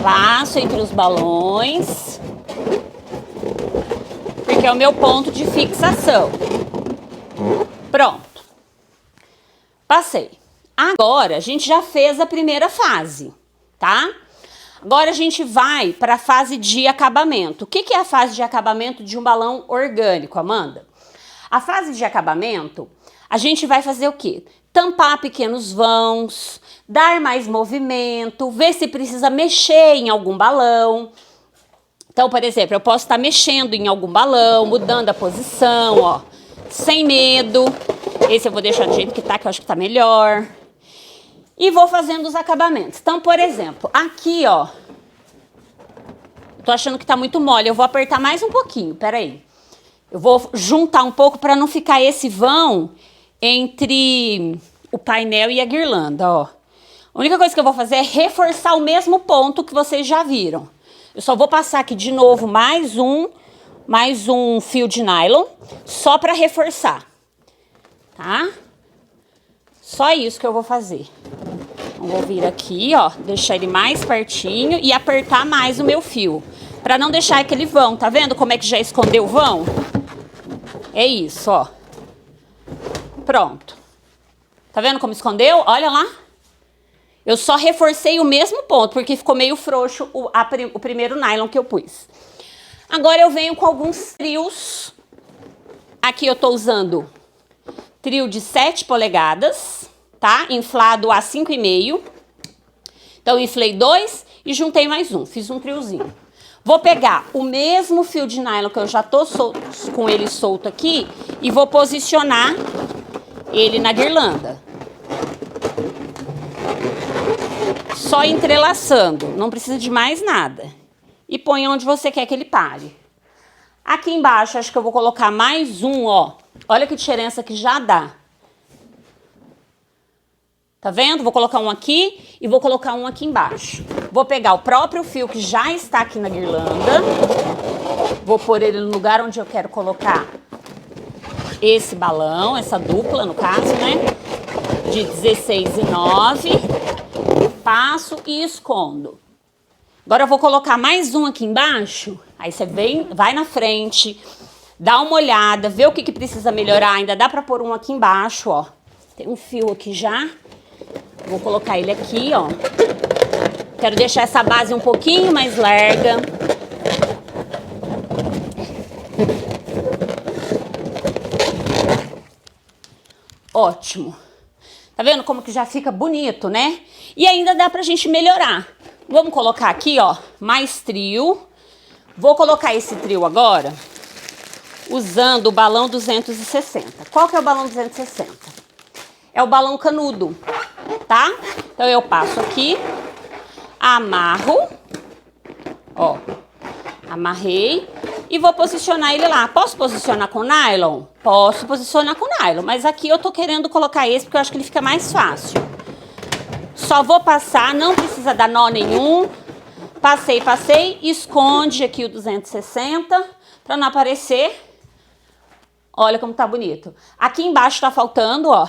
Passo entre os balões. Porque é o meu ponto de fixação. Pronto. Passei. Agora, a gente já fez a primeira fase, tá? Agora a gente vai para a fase de acabamento. O que é a fase de acabamento de um balão orgânico, Amanda? A fase de acabamento, a gente vai fazer o quê? Tampar pequenos vãos, dar mais movimento, ver se precisa mexer em algum balão. Então, por exemplo, eu posso estar mexendo em algum balão, mudando a posição, ó, sem medo. Esse eu vou deixar do jeito que tá, que eu acho que tá melhor. E vou fazendo os acabamentos. Então, por exemplo, aqui, ó, tô achando que tá muito mole, eu vou apertar mais um pouquinho, peraí. Eu vou juntar um pouco para não ficar esse vão entre o painel e a guirlanda, ó. A única coisa que eu vou fazer é reforçar o mesmo ponto que vocês já viram. Eu só vou passar aqui de novo mais um fio de nylon, só para reforçar, tá? Só isso que eu vou fazer. Então, vou vir aqui, ó, deixar ele mais pertinho e apertar mais o meu fio, para não deixar aquele vão. Tá vendo como é que já escondeu o vão? É isso, ó. Pronto. Tá vendo como escondeu? Olha lá. Eu só reforcei o mesmo ponto, porque ficou meio frouxo o primeiro nylon que eu pus. Agora eu venho com alguns trios. Aqui eu tô usando trio de 7 polegadas, tá? Inflado a 5,5. Então, inflei 2 e juntei mais um. Fiz um triozinho. Vou pegar o mesmo fio de nylon que eu já tô com ele solto aqui e vou posicionar ele na guirlanda. Só entrelaçando, não precisa de mais nada. E põe onde você quer que ele pare. Aqui embaixo, acho que eu vou colocar mais um, ó. Olha que diferença que já dá. Tá vendo? Vou colocar um aqui e vou colocar um aqui embaixo. Vou pegar o próprio fio que já está aqui na guirlanda. Vou pôr ele no lugar onde eu quero colocar esse balão, essa dupla no caso, né? De 16 e 9. Passo e escondo. Agora eu vou colocar mais um aqui embaixo. Aí você vem, vai na frente, dá uma olhada, vê o que precisa melhorar. Ainda dá pra pôr um aqui embaixo, ó. Tem um fio aqui já. Vou colocar ele aqui, ó. Quero deixar essa base um pouquinho mais larga. Ótimo. Tá vendo como que já fica bonito, né? E ainda dá pra gente melhorar. Vamos colocar aqui, ó, mais trio. Vou colocar esse trio agora usando o balão 260. Qual que é o balão 260? É o balão canudo, tá? Então eu passo aqui, amarro, ó, amarrei e vou posicionar ele lá. Posso posicionar com nylon? Posso posicionar com nylon, mas aqui eu tô querendo colocar esse porque eu acho que ele fica mais fácil. Só vou passar, não precisa dar nó nenhum. Passei, esconde aqui o 260 para não aparecer. Olha como tá bonito. Aqui embaixo tá faltando, ó,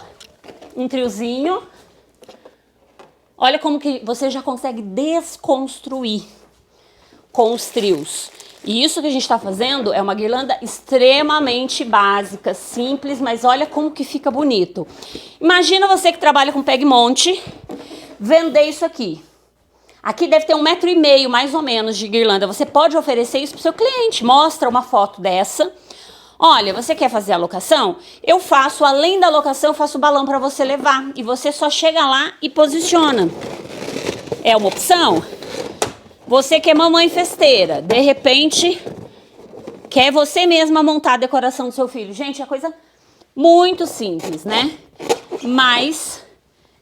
um triozinho. Olha como que você já consegue desconstruir com os trios. E isso que a gente tá fazendo é uma guirlanda extremamente básica, simples, mas olha como que fica bonito. Imagina você que trabalha com pegmonte, vender isso aqui. Aqui deve ter 1,5 m mais ou menos de guirlanda. Você pode oferecer isso pro seu cliente. Mostra uma foto dessa. Olha, você quer fazer a locação? Eu faço, além da locação, eu faço o balão para você levar. E você só chega lá e posiciona. É uma opção? Você que é mamãe festeira, de repente, quer você mesma montar a decoração do seu filho. Gente, é coisa muito simples, né? Mas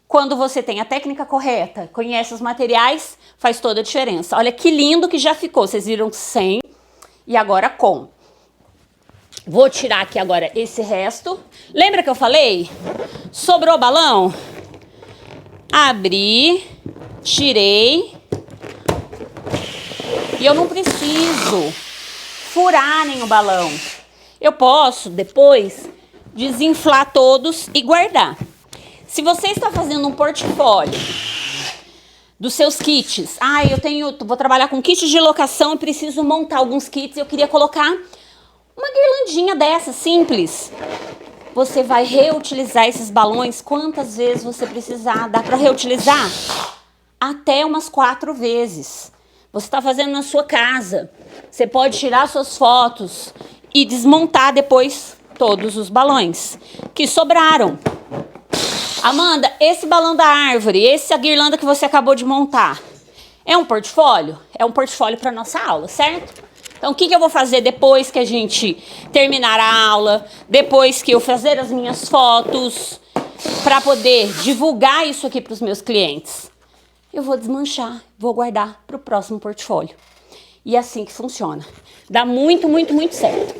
quando você tem a técnica correta, conhece os materiais, faz toda a diferença. Olha que lindo que já ficou. Vocês viram sem e agora com. Vou tirar aqui agora esse resto. Lembra que eu falei? Sobrou balão? Abri, tirei. E eu não preciso furar nem o balão. Eu posso depois desinflar todos e guardar. Se você está fazendo um portfólio dos seus kits, vou trabalhar com kits de locação e preciso montar alguns kits, eu queria colocar uma guirlandinha dessa, simples. Você vai reutilizar esses balões quantas vezes você precisar. Dá para reutilizar até umas 4 vezes. Você está fazendo na sua casa. Você pode tirar suas fotos e desmontar depois todos os balões que sobraram. Amanda, esse balão da árvore, a guirlanda que você acabou de montar, é um portfólio? É um portfólio para nossa aula, certo? Então, o que eu vou fazer depois que a gente terminar a aula, depois que eu fazer as minhas fotos, para poder divulgar isso aqui para os meus clientes? Eu vou desmanchar, vou guardar para o próximo portfólio. E é assim que funciona. Dá muito, muito, muito certo.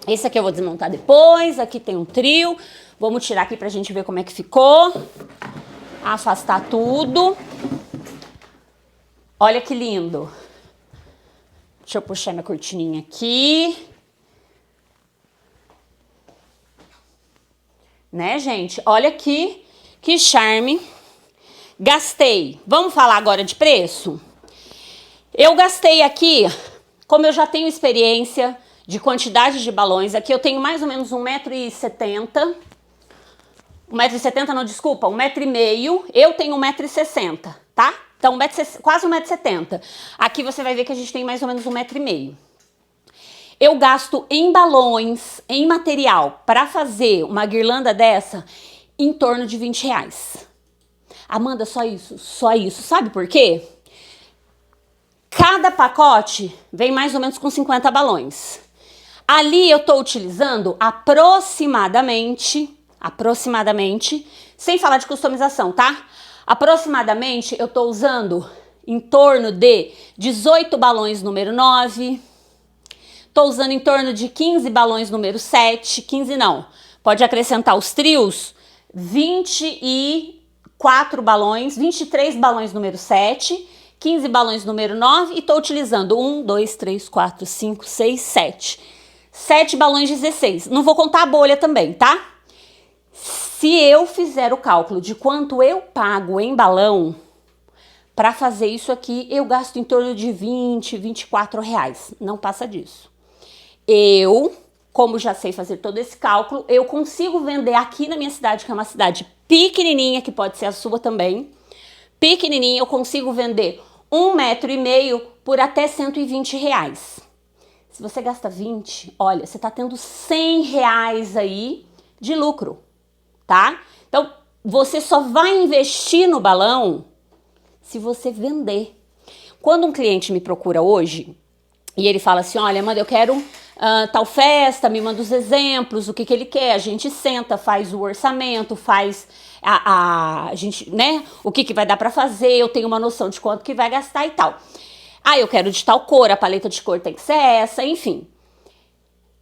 Esse aqui eu vou desmontar depois, aqui tem um trio. Vamos tirar aqui pra gente ver como é que ficou. Afastar tudo. Olha que lindo. Deixa eu puxar minha cortininha aqui. Né, gente? Olha aqui, que charme. Gastei. Vamos falar agora de preço? Eu gastei aqui, como eu já tenho experiência de quantidade de balões, aqui eu tenho mais ou menos 1,70 m. 1,70 m não, desculpa, 1,5 m. Eu tenho 1,60 m, tá? Então, quase 1,70 m. Aqui você vai ver que a gente tem mais ou menos 1,5 m. Eu gasto em balões, em material, para fazer uma guirlanda dessa, em torno de R$20. Amanda, só isso? Só isso. Sabe por quê? Cada pacote vem mais ou menos com 50 balões. Ali eu tô utilizando aproximadamente, sem falar de customização, tá? Aproximadamente eu tô usando em torno de 18 balões número 9. Tô usando em torno de 15 balões número 7. 15 não. Pode acrescentar os trios. 24 balões, 23 balões número 7. 15 balões número 9 e tô utilizando 1, 2, 3, 4, 5, 6, 7. 7 balões 16. Não vou contar a bolha também, tá? Se eu fizer o cálculo de quanto eu pago em balão, para fazer isso aqui, eu gasto em torno de 20, 24 reais. Não passa disso. Eu, como já sei fazer todo esse cálculo, eu consigo vender aqui na minha cidade, que é uma cidade pequenininha, que pode ser a sua também. Pequenininha, eu consigo vender 1,5 metro por até 120 reais. Se você gasta 20, olha, você tá tendo 100 reais aí de lucro, tá? Então, você só vai investir no balão se você vender. Quando um cliente me procura hoje e ele fala assim, olha, Amanda, eu quero tal festa, me manda os exemplos, o que ele quer, a gente senta, faz o orçamento, faz a gente, né, o que vai dar para fazer, eu tenho uma noção de quanto que vai gastar e tal. Ah, eu quero de tal cor, a paleta de cor tem que ser essa, enfim.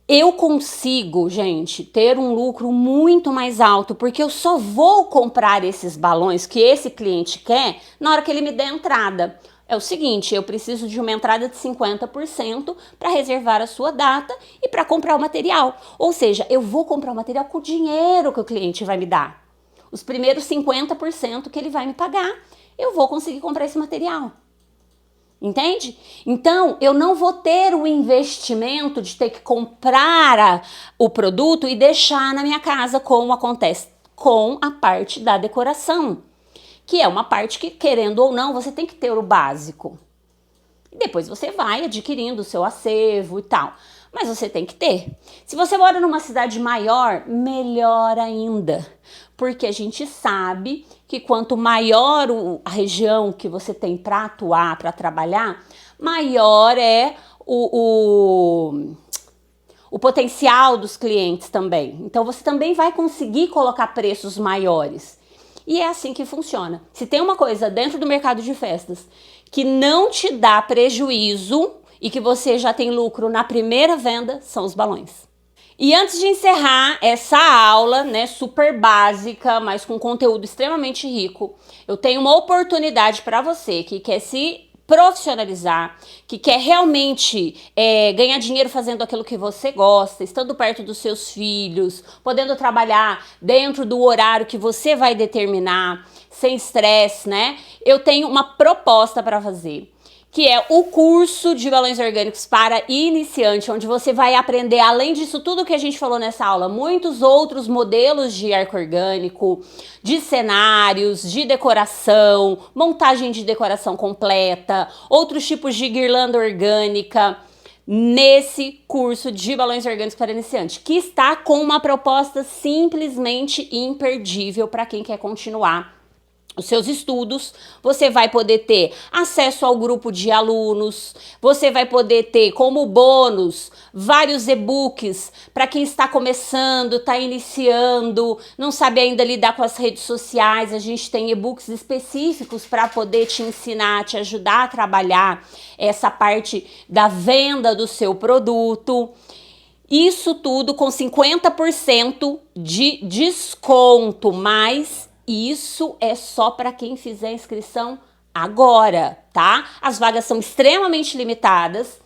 Eu consigo, gente, ter um lucro muito mais alto, porque eu só vou comprar esses balões que esse cliente quer na hora que ele me der a entrada. É o seguinte, eu preciso de uma entrada de 50% para reservar a sua data e para comprar o material. Ou seja, eu vou comprar o material com o dinheiro que o cliente vai me dar. Os primeiros 50% que ele vai me pagar, eu vou conseguir comprar esse material. Entende? Então, eu não vou ter o investimento de ter que comprar o produto e deixar na minha casa, como acontece com a parte da decoração, que é uma parte que, querendo ou não, você tem que ter o básico. E depois você vai adquirindo o seu acervo e tal. Mas você tem que ter. Se você mora numa cidade maior, melhor ainda. Porque a gente sabe que quanto maior a região que você tem para atuar, para trabalhar, maior é o potencial dos clientes também. Então você também vai conseguir colocar preços maiores. E é assim que funciona. Se tem uma coisa dentro do mercado de festas que não te dá prejuízo e que você já tem lucro na primeira venda, são os balões. E antes de encerrar essa aula, né, super básica, mas com conteúdo extremamente rico, eu tenho uma oportunidade para você que quer se profissionalizar, que quer realmente ganhar dinheiro fazendo aquilo que você gosta, estando perto dos seus filhos, podendo trabalhar dentro do horário que você vai determinar, sem estresse, né? Eu tenho uma proposta para fazer, que é o curso de balões orgânicos para iniciante, onde você vai aprender, além disso tudo que a gente falou nessa aula, muitos outros modelos de arco orgânico, de cenários, de decoração, montagem de decoração completa, outros tipos de guirlanda orgânica, nesse curso de balões orgânicos para iniciante, que está com uma proposta simplesmente imperdível para quem quer continuar os seus estudos. Você vai poder ter acesso ao grupo de alunos, você vai poder ter como bônus vários e-books para quem está começando, está iniciando, não sabe ainda lidar com as redes sociais. A gente tem e-books específicos para poder te ensinar, te ajudar a trabalhar essa parte da venda do seu produto. Isso tudo com 50% de desconto, mas isso é só para quem fizer inscrição agora, tá? As vagas são extremamente limitadas.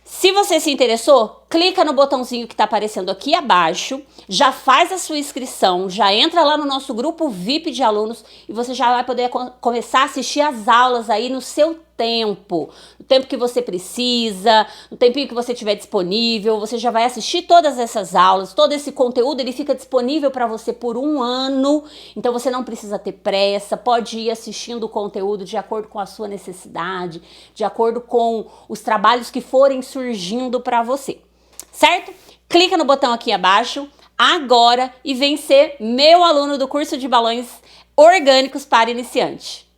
Se você se interessou, clica no botãozinho que tá aparecendo aqui abaixo, já faz a sua inscrição, já entra lá no nosso grupo VIP de alunos e você já vai poder começar a assistir as aulas aí no seu tempo, no tempo que você precisa, no tempinho que você tiver disponível. Você já vai assistir todas essas aulas, todo esse conteúdo, ele fica disponível para você por 1 ano, então você não precisa ter pressa, pode ir assistindo o conteúdo de acordo com a sua necessidade, de acordo com os trabalhos que forem surgindo para você, certo? Clica no botão aqui abaixo agora e vem ser meu aluno do curso de balões orgânicos para iniciante.